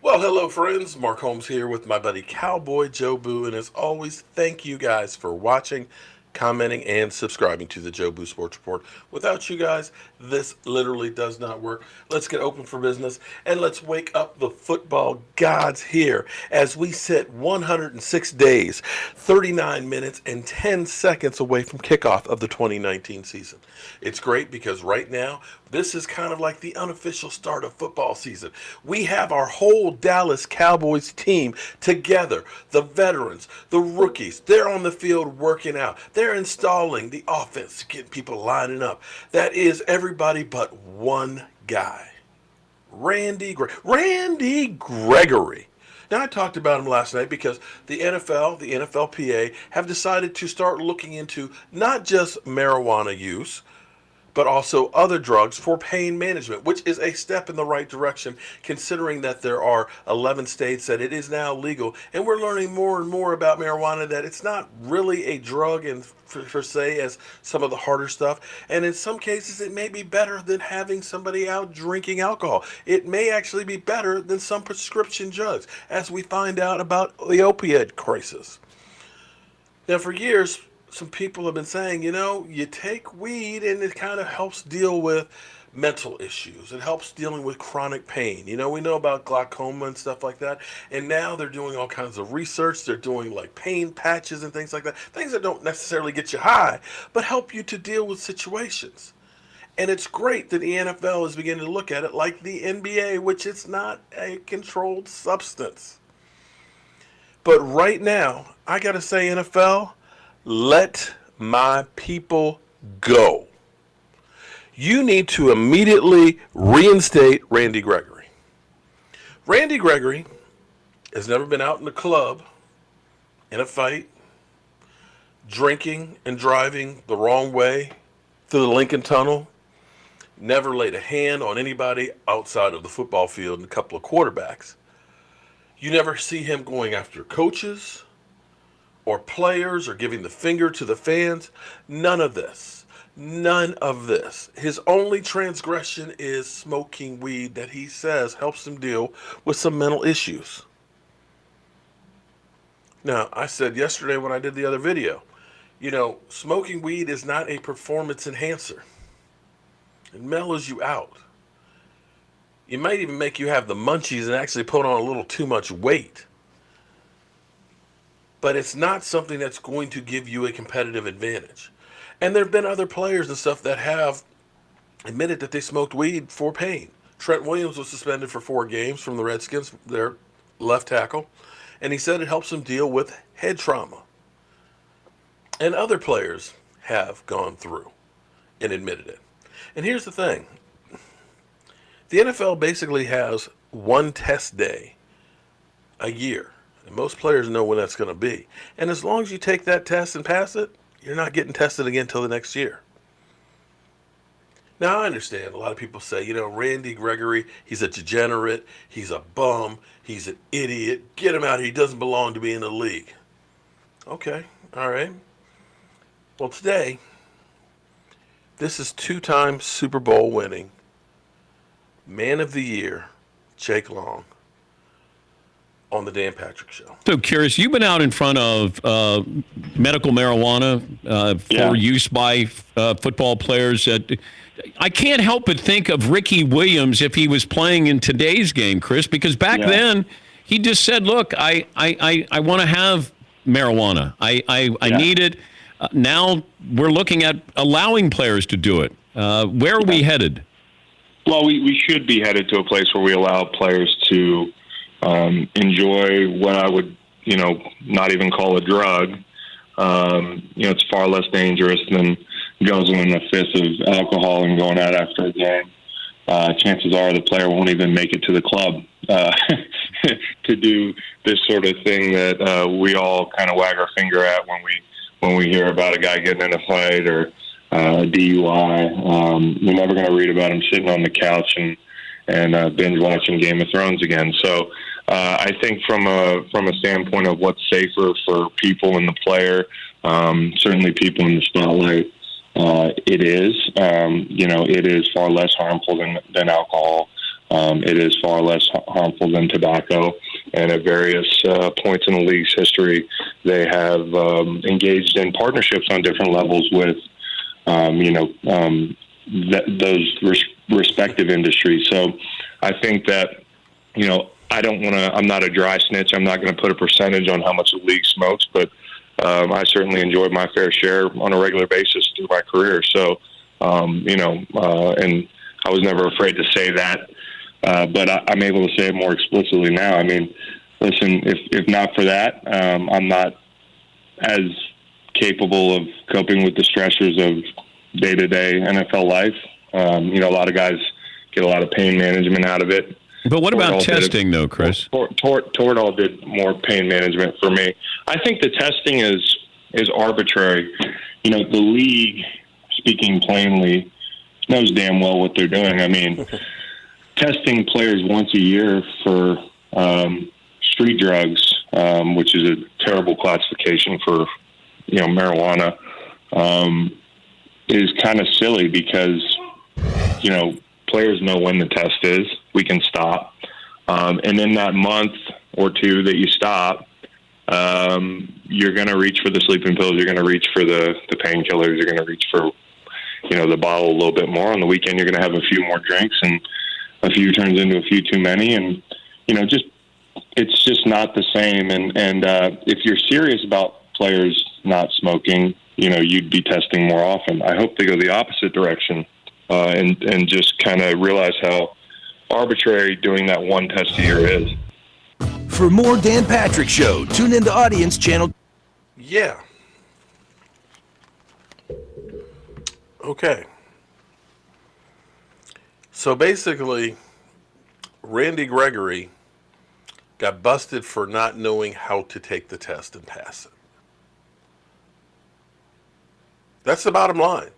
Well, hello, friends. Mark Holmes here with my buddy Cowboy Joe Boo. And as always, thank you guys for watching, commenting, and subscribing to the Joe Boo Sports Report. Without you guys, this literally does not work. Let's get open for business and let's wake up the football gods here as we sit 106 days, 39 minutes, and 10 seconds away from kickoff of the 2019 season. It's great because right now, this is kind of like the unofficial start of football season. We have our whole Dallas Cowboys team together. The veterans, the rookies, they're on the field working out. They're installing the offense, getting people lining up. That is everybody but one guy. Randy Gregory. Now, I talked about him last night because the NFL, the NFLPA, have decided to start looking into not just marijuana use, but also other drugs for pain management, which is a step in the right direction, considering that there are 11 states that it is now legal. And we're learning more and more about marijuana, that it's not really a drug and per se as some of the harder stuff. And in some cases, it may be better than having somebody out drinking alcohol. It may actually be better than some prescription drugs, as we find out about the opioid crisis. Now, for years, some people have been saying, you take weed and it kind of helps deal with mental issues. It helps dealing with chronic pain. We know about glaucoma and stuff like that. And now they're doing all kinds of research. They're doing like pain patches and things like that. Things that don't necessarily get you high, but help you to deal with situations. And it's great that the NFL is beginning to look at it like the NBA, which is not a controlled substance. But right now, I got to say, NFL, let my people go. You need to immediately reinstate Randy Gregory. Randy Gregory has never been out in a club, in a fight, drinking and driving the wrong way through the Lincoln Tunnel, never laid a hand on anybody outside of the football field and a couple of quarterbacks. You never see him going after coaches or players or giving the finger to the fans. None of this. None of this. His only transgression is smoking weed that he says helps him deal with some mental issues. Now, I said yesterday when I did the other video, smoking weed is not a performance enhancer. It mellows you out. It might even make you have the munchies and actually put on a little too much weight. But it's not something that's going to give you a competitive advantage. And there have been other players and stuff that have admitted that they smoked weed for pain. Trent Williams was suspended for 4 games from the Redskins, their left tackle, and he said it helps him deal with head trauma. And other players have gone through and admitted it. And here's the thing. The NFL basically has one test day a year. And most players know when that's going to be. And as long as you take that test and pass it, you're not getting tested again until the next year. Now, I understand. A lot of people say, Randy Gregory, he's a degenerate. He's a bum. He's an idiot. Get him out of here. He doesn't belong to be in the league. Okay. All right. Well, today, this is 2-time Super Bowl winning Man of the Year, Jake Long, on the Dan Patrick Show. So curious, you've been out in front of medical marijuana for use by football players. I can't help but think of Ricky Williams if he was playing in today's game, Chris, because back then he just said, look, I want to have marijuana. I need it. Now we're looking at allowing players to do it. Where are we headed? Well, we should be headed to a place where we allow players to enjoy what I would, not even call a drug. It's far less dangerous than guzzling a fist of alcohol and going out after a game. Chances are the player won't even make it to the club to do this sort of thing that we all kind of wag our finger at when we hear about a guy getting in a fight or DUI. We're never going to read about him sitting on the couch and binge watching Game of Thrones again. So I think from a standpoint of what's safer for people and the player, certainly people in the spotlight, it is. It is far less harmful than alcohol. It is far less harmful than tobacco. And at various points in the league's history, they have engaged in partnerships on different levels with, those respective industries. So I think that, I'm not a dry snitch. I'm not going to put a percentage on how much the league smokes, but I certainly enjoyed my fair share on a regular basis through my career. So, and I was never afraid to say that. But I'm able to say it more explicitly now. I mean, listen, if not for that, I'm not as capable of coping with the stressors of day-to-day NFL life. A lot of guys get a lot of pain management out of it. But what about testing, though, Chris? Toradol did more pain management for me. I think the testing is arbitrary. The league, speaking plainly, knows damn well what they're doing. I mean, testing players once a year for street drugs, which is a terrible classification for marijuana, is kind of silly because players know when the test is. We can stop, and in that month or two that you stop, you're going to reach for the sleeping pills. You're going to reach for the painkillers. You're going to reach for the bottle a little bit more. On the weekend, you're going to have a few more drinks, and a few turns into a few too many, and it's just not the same. And if you're serious about players not smoking, you'd be testing more often. I hope they go the opposite direction, and just kind of realize how arbitrary doing that one test a year is. For more Dan Patrick Show, tune into Audience Channel. Yeah. Okay. So basically, Randy Gregory got busted for not knowing how to take the test and pass it. That's the bottom line.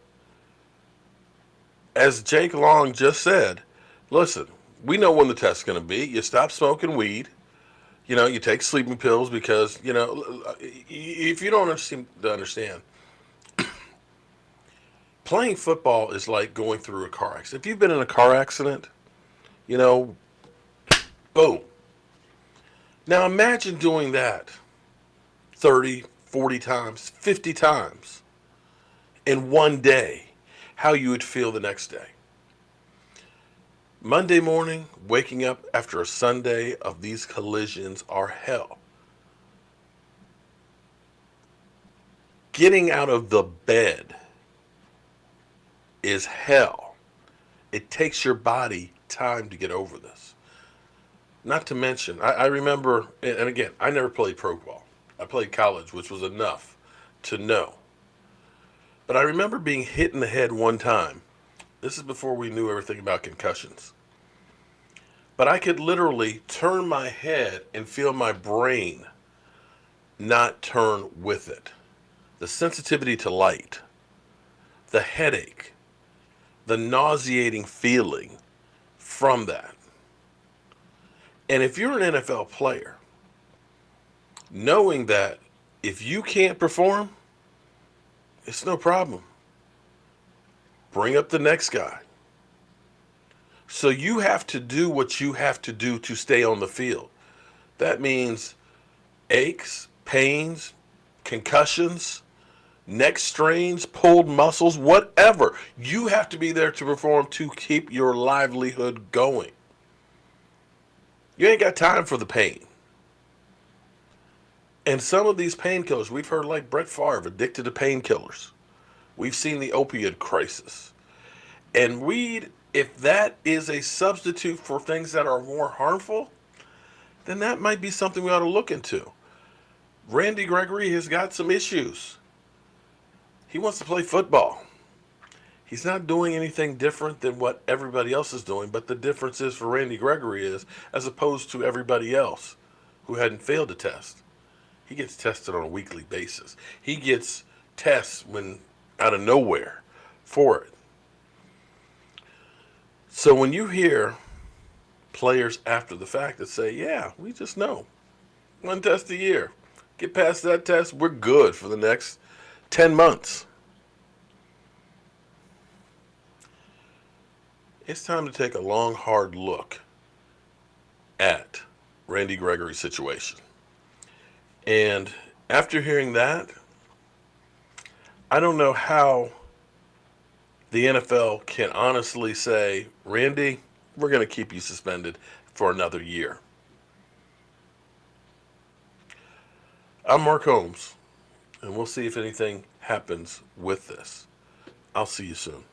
As Jake Long just said, listen, we know when the test's going to be. You stop smoking weed. You take sleeping pills because, if you don't seem to understand, playing football is like going through a car accident. If you've been in a car accident, boom. Now imagine doing that 30, 40 times, 50 times in one day, how you would feel the next day. Monday morning, waking up after a Sunday of these collisions are hell. Getting out of the bed is hell. It takes your body time to get over this. Not to mention, I remember, and again, I never played pro ball. I played college, which was enough to know. But I remember being hit in the head one time. This is before we knew everything about concussions. But I could literally turn my head and feel my brain not turn with it. The sensitivity to light, the headache, the nauseating feeling from that. And if you're an NFL player, knowing that if you can't perform, it's no problem. Bring up the next guy. So you have to do what you have to do to stay on the field. That means aches, pains, concussions, neck strains, pulled muscles, whatever. You have to be there to perform to keep your livelihood going. You ain't got time for the pain. And some of these painkillers, we've heard like Brett Favre, addicted to painkillers. We've seen the opioid crisis. And weed, if that is a substitute for things that are more harmful, then that might be something we ought to look into. Randy Gregory has got some issues. He wants to play football. He's not doing anything different than what everybody else is doing, but the difference is for Randy Gregory is, as opposed to everybody else who hadn't failed to test, he gets tested on a weekly basis. He gets tests when out of nowhere for it. So when you hear players after the fact that say, yeah, we just know, one test a year, get past that test, we're good for the next 10 months. it's time to take a long, hard look at Randy Gregory's situation. And after hearing that, I don't know how the NFL can honestly say, Randy, we're going to keep you suspended for another year. I'm Mark Holmes, and we'll see if anything happens with this. I'll see you soon.